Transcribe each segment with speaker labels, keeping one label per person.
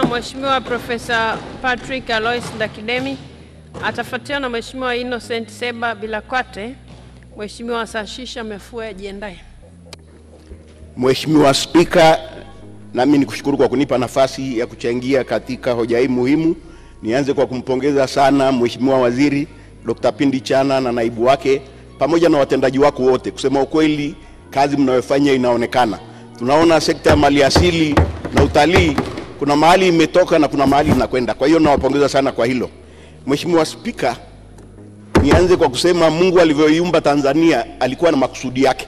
Speaker 1: Mheshimiwa Profesa Patrick Alois Ndakidemi atafuatiwa na Mheshimiwa Innocent Seba Bilakwate. Mheshimiwa Sashisha Mefue ajiandae.
Speaker 2: Mheshimiwa Spika, nami nikushukuru kwa kunipa nafasi ya kuchangia katika hoja hii muhimu. Nianze kwa kumpongeza sana Mheshimiwa Waziri Dr. Pindi Chana na naibu wake pamoja na watendaji wako wote. Kusema ukweli, kazi mnayofanya inaonekana. Tunaona sekta ya maliasili na utalii kuna mahali imetoka na kuna mahali inakwenda. Kwa hiyo nawapongeza sana kwa hilo. Mheshimiwa Spika, nianze kwa kusema Mungu alivyoiumba Tanzania alikuwa na makusudi yake.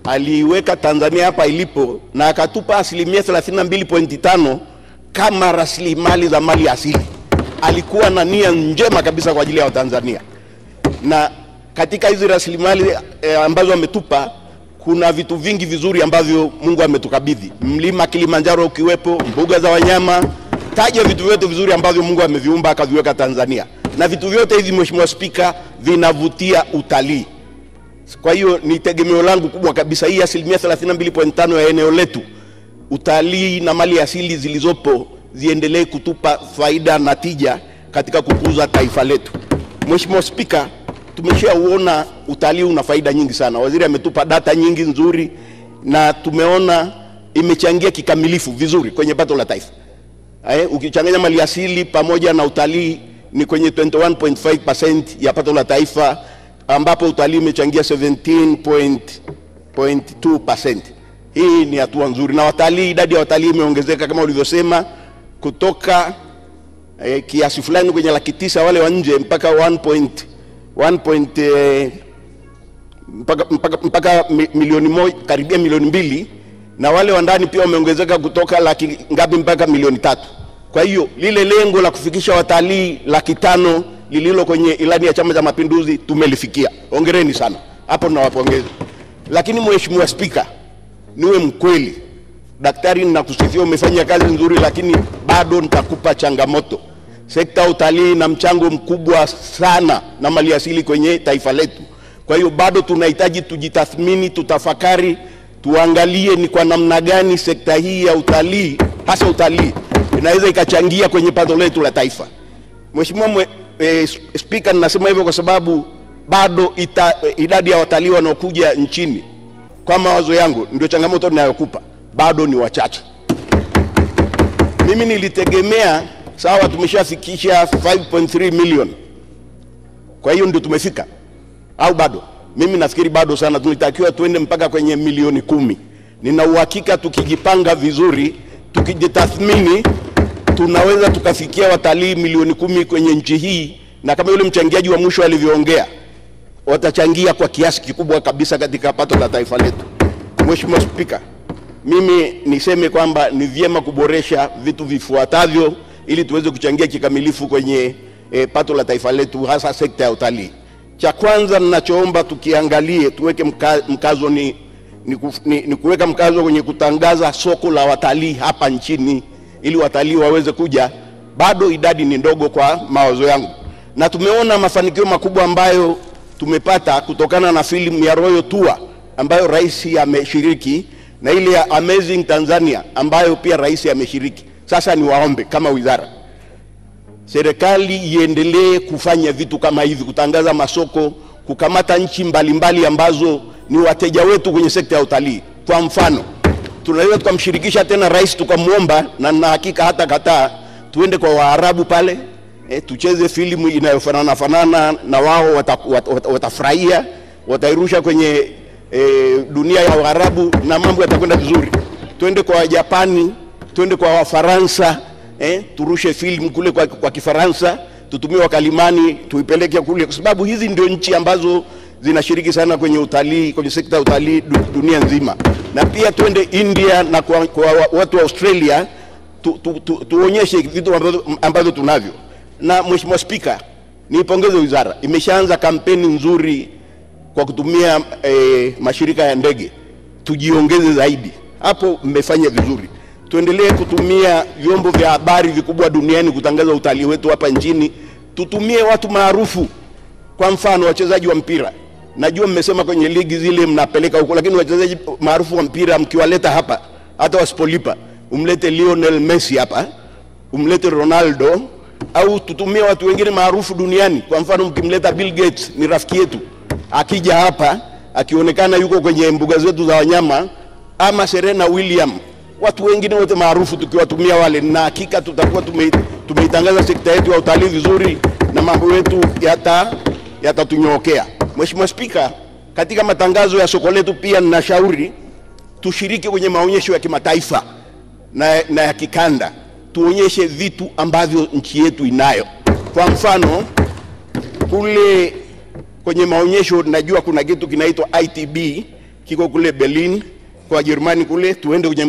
Speaker 2: Aliweka Tanzania hapa ilipo na akatupa 32.5 kama rasilimali za mali asili. Alikuwa na nia njema kabisa kwa ajili ya Tanzania. Na katika hizi rasilimali ambazo ametupa kuna vitu vingi vizuri ambavyo Mungu ametukabidhi. Mlima Kilimanjaro ukiwepo, mbuga za wanyama, taja vitu vyote vizuri ambavyo Mungu ameviumba akaviweka Tanzania. Na vitu vyote hivi Mheshimiwa Spika vinavutia utalii. Kwa hiyo ni tegemeo langu kubwa kabisa hii 32.5 ya eneo letu, utalii na mali asili zilizopo ziendelee kutupa faida na tija katika kukuza taifa letu. Mheshimiwa Spika, tumeshaona utalii una faida nyingi sana. Waziri ametupa data nyingi nzuri na tumeona imechangia kikamilifu vizuri kwenye pato la taifa. Ukichanganya mali asili pamoja na utalii ni kwenye 21.5% ya pato la taifa, ambapo utalii umechangia 17.2%. Hii ni hatua nzuri, na watalii, idadi ya watalii imeongezeka kama ulivyosema kutoka kiasi fulani kwenye 900,000 wale wa nje mpaka mpaka milioni moja, karibia milioni 2, na wale wa ndani pia wameongezeka kutoka laki ngapi mpaka milioni 3. Kwa hiyo lile lengo la kufikisha watalii 500,000 lililo kwenye ilani ya Chama cha Mapinduzi tumelifikia. Hongereni sana. Hapo tunawapongeza. Lakini Mheshimiwa Spika, niwe mkweli. Daktari, ninakusifia umefanya kazi nzuri, lakini bado nitakupa changamoto. Sekta ya utalii na mchango mkubwa sana na maliasili kwenye taifa letu. Kwa hiyo bado tunahitaji tujitathmini, tutafakari, tuangalie ni kwa namna gani sekta hii ya utalii, hasa utalii, inaweza ikachangia kwenye pato letu la taifa. Mheshimiwa Spika, ninasema hivyo kwa sababu bado idadi ya watalii wanaokuja nchini, kwa mawazo yangu, ndio changamoto ninayokupa, bado ni wachache. Mimi nilitegemea sawa tumeshafikisha 5.3 milioni. Kwa hiyo ndio tumefika au bado? Mimi nafikiri bado sana, tunatakiwa tuende mpaka kwenye milioni 10. Nina uhakika tukijipanga vizuri, tukijitathmini, tunaweza tukafikia watalii milioni 10 kwenye nchi hii, na kama yule mchangiaji wa mwisho alivyoongea, watachangia kwa kiasi kikubwa kabisa katika pato la taifa letu. Mheshimiwa Spika, mimi niseme kwamba ni vyema kuboresha vitu vifuatavyo ili tuweze kuchangia kikamilifu kwenye pato la taifa letu, hasa sekta ya utalii. Cha kwanza ninachoomba tukiangalie, tuweke mkazo ni kuweka mkazo kwenye kutangaza soko la watalii hapa nchini ili watalii waweze kuja. Bado idadi ni ndogo kwa mawazo yangu, na tumeona mafanikio makubwa ambayo tumepata kutokana na filamu ya Royal Tour ambayo rais ameshiriki na ile ya Amazing Tanzania ambayo pia rais ameshiriki. Sasa ni waombe kama wizara, serikali iendelee kufanya vitu kama hivi, kutangaza masoko, kukamata nchi mbalimbali ambazo ni wateja wetu kwenye sekta ya utalii. Kwa mfano, tunaweza tukamshirikisha tena rais tukamuomba, na na hakika hata kataa, tuende kwa Waarabu pale, tucheze filamu inayofanana na wao, watafurahia, watairusha kwenye dunia ya Waarabu na mambo yatakwenda vizuri. Tuende kwa Japani, tuende kwa Wafaransa, turushe filamu kule kwa Kifaransa, tutumie wakalimani, tuipeleke kule, kwa sababu hizi ndio nchi ambazo zinashiriki sana kwenye utalii, kwenye sekta ya utalii dunia nzima. Na pia tuende India na kwa watu wa Australia, tuonyeshe vitu ambavyo tunavyo. Na Mheshimiwa Spika, niipongeze wizara, imeshaanza kampeni nzuri kwa kutumia mashirika ya ndege. Tujiongeze zaidi. Hapo mmefanya vizuri. Tuendelee kutumia vyombo vya habari vikubwa duniani kutangaza utalii wetu hapa nchini. Tutumie watu maarufu, kwa mfano wachezaji wa mpira. Najua mmesema kwenye ligi zile mnapeleka huko, lakini wachezaji maarufu wa mpira mkiwaleta hapa, hata wasipolipa, umlete Lionel Messi hapa, umlete Ronaldo, au tutumie watu wengine maarufu duniani. Kwa mfano mkimleta Bill Gates, ni rafiki yetu, akija hapa akionekana yuko kwenye mbuga zetu za wanyama, ama Serena Williams, watu wengine wote maarufu tukiwatumia wale, na hakika tutakuwa tumeitangaza sekta yetu ya utalii vizuri na mambo yetu yatatunyokea. Mheshimiwa Spika, katika matangazo ya soko letu pia ninashauri tushiriki kwenye maonyesho ya kimataifa na ya kikanda, tuonyeshe vitu ambavyo nchi yetu inayo. Kwa mfano kule kwenye maonyesho najua kuna kitu kinaitwa ITB, kiko kule Berlin kwa Jerumani kule, tuende kwenye